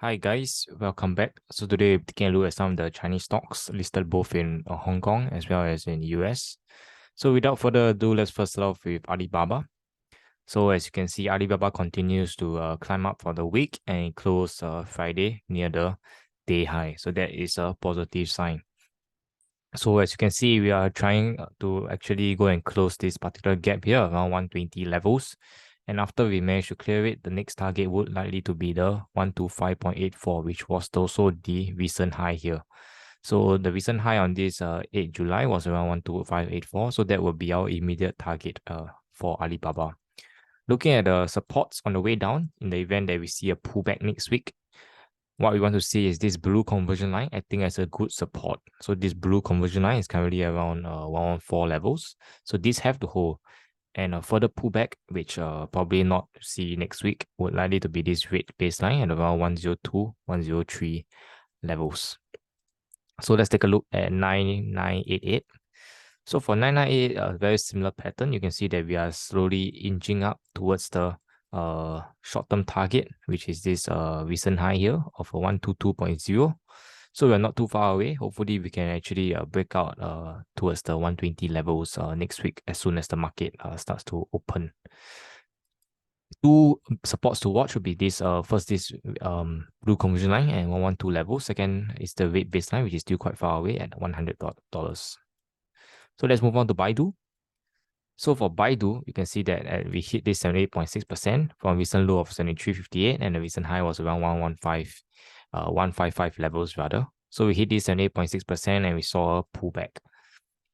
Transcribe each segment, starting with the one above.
Hi guys, welcome back. So today we're taking a look at some of the Chinese stocks listed both in Hong Kong as well as in US. So without further ado, let's first start off with Alibaba. So as you can see, Alibaba continues to climb up for the week and it closed Friday near the day high. So that is a positive sign. So as you can see, we are trying to actually go and close this particular gap here around 120 levels. And after we manage to clear it, the next target would likely to be the 125.84, which was also the recent high here. So the recent high on this 8 July was around 125.84. So that will be our immediate target for Alibaba. Looking at the supports on the way down, in the event that we see a pullback next week, what we want to see is this blue conversion line acting as a good support. So this blue conversion line is currently around 114 levels. So these have to hold. And a further pullback, which probably not see next week, would likely to be this red baseline at around 102, 103 levels. So let's take a look at 9988. So for 9988, a very similar pattern. You can see that we are slowly inching up towards the short-term target, which is this recent high here of 122.0. So we're not too far away. Hopefully, we can actually break out towards the 120 levels next week as soon as the market starts to open. Two supports to watch would be this first this blue conversion line and 112 level. Second is the red baseline, which is still quite far away at $100. So let's move on to Baidu. So for Baidu, you can see that we hit this 78.6% from recent low of 73.58 and the recent high was around 155 levels rather. So we hit this 78.6% and we saw a pullback.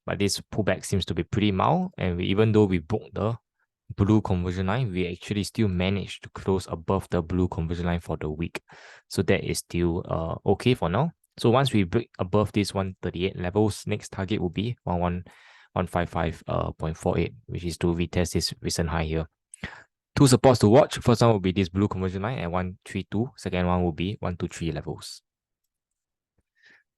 But this pullback seems to be pretty mild, and even though we broke the blue conversion line, we actually still managed to close above the blue conversion line for the week. So that is still okay for now. So once we break above this 138 levels, next target will be 155.48, which is to retest this recent high here. Two supports to watch. First one will be this blue conversion line at 132. Second one will be 123 levels.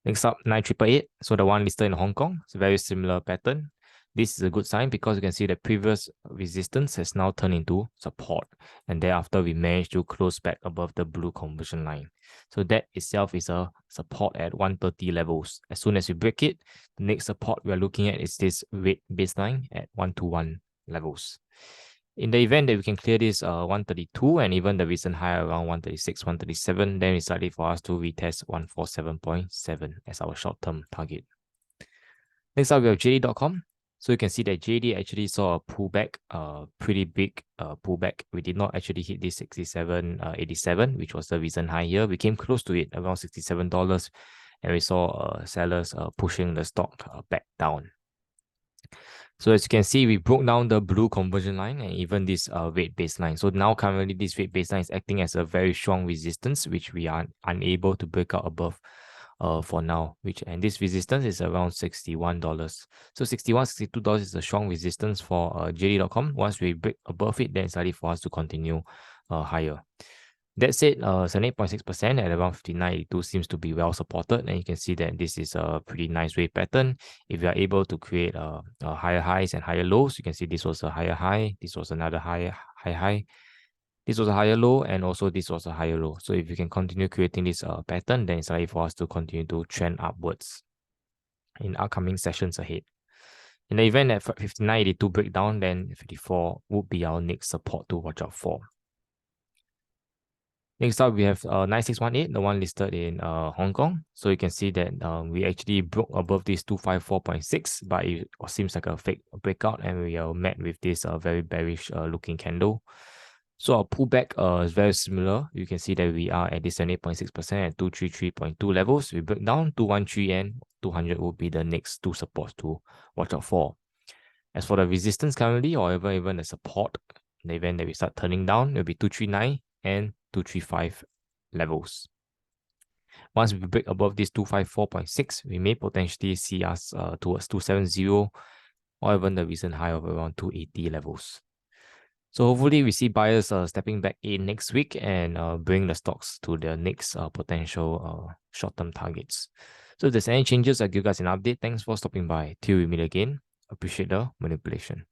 Next up, 9888. So the one listed in Hong Kong. It's a very similar pattern. This is a good sign because you can see the previous resistance has now turned into support. And thereafter, we managed to close back above the blue conversion line. So that itself is a support at 130 levels. As soon as we break it, the next support we are looking at is this red baseline at 121 levels. In the event that we can clear this 132 and even the recent high around 136, 137, then it's likely for us to retest 147.7 as our short-term target. Next up, we have JD.com. So you can see that JD actually saw a pullback, pretty big pullback. We did not actually hit this 67.87, which was the recent high here. We came close to it, around $67, and we saw sellers pushing the stock back down. So as you can see, we broke down the blue conversion line and even this red baseline. So now currently this red baseline is acting as a very strong resistance, which we are unable to break out above for now. And this resistance is around $61. So $61, $62 is a strong resistance for JD.com. Once we break above it, then it's likely for us to continue higher. That said, 78.6% at around 59.82 seems to be well supported, and you can see that this is a pretty nice wave pattern. If you are able to create higher highs and higher lows, you can see this was a higher high, this was another high, this was a higher low, and also this was a higher low. So if you can continue creating this pattern, then it's likely for us to continue to trend upwards in upcoming sessions ahead. In the event that 59.82 breakdown, then 54 would be our next support to watch out for. Next up, we have 9618, the one listed in Hong Kong. So you can see that we actually broke above this 254.6, but it seems like a fake breakout, and we are met with this very bearish looking candle. So our pullback is very similar. You can see that we are at this 78.6% at 233.2 levels. We break down 213 and 200 will be the next two supports to watch out for. As for the resistance currently, or even the support, in the event that we start turning down, it will be 239 and 235 levels. Once we break above this 254.6, we may potentially see us towards 270 or even the recent high of around 280 levels. So hopefully we see buyers stepping back in next week and bring the stocks to their next potential short-term targets. So if there's any changes, I'll give you guys an update. Thanks for stopping by. Till we meet again. Appreciate the manipulation.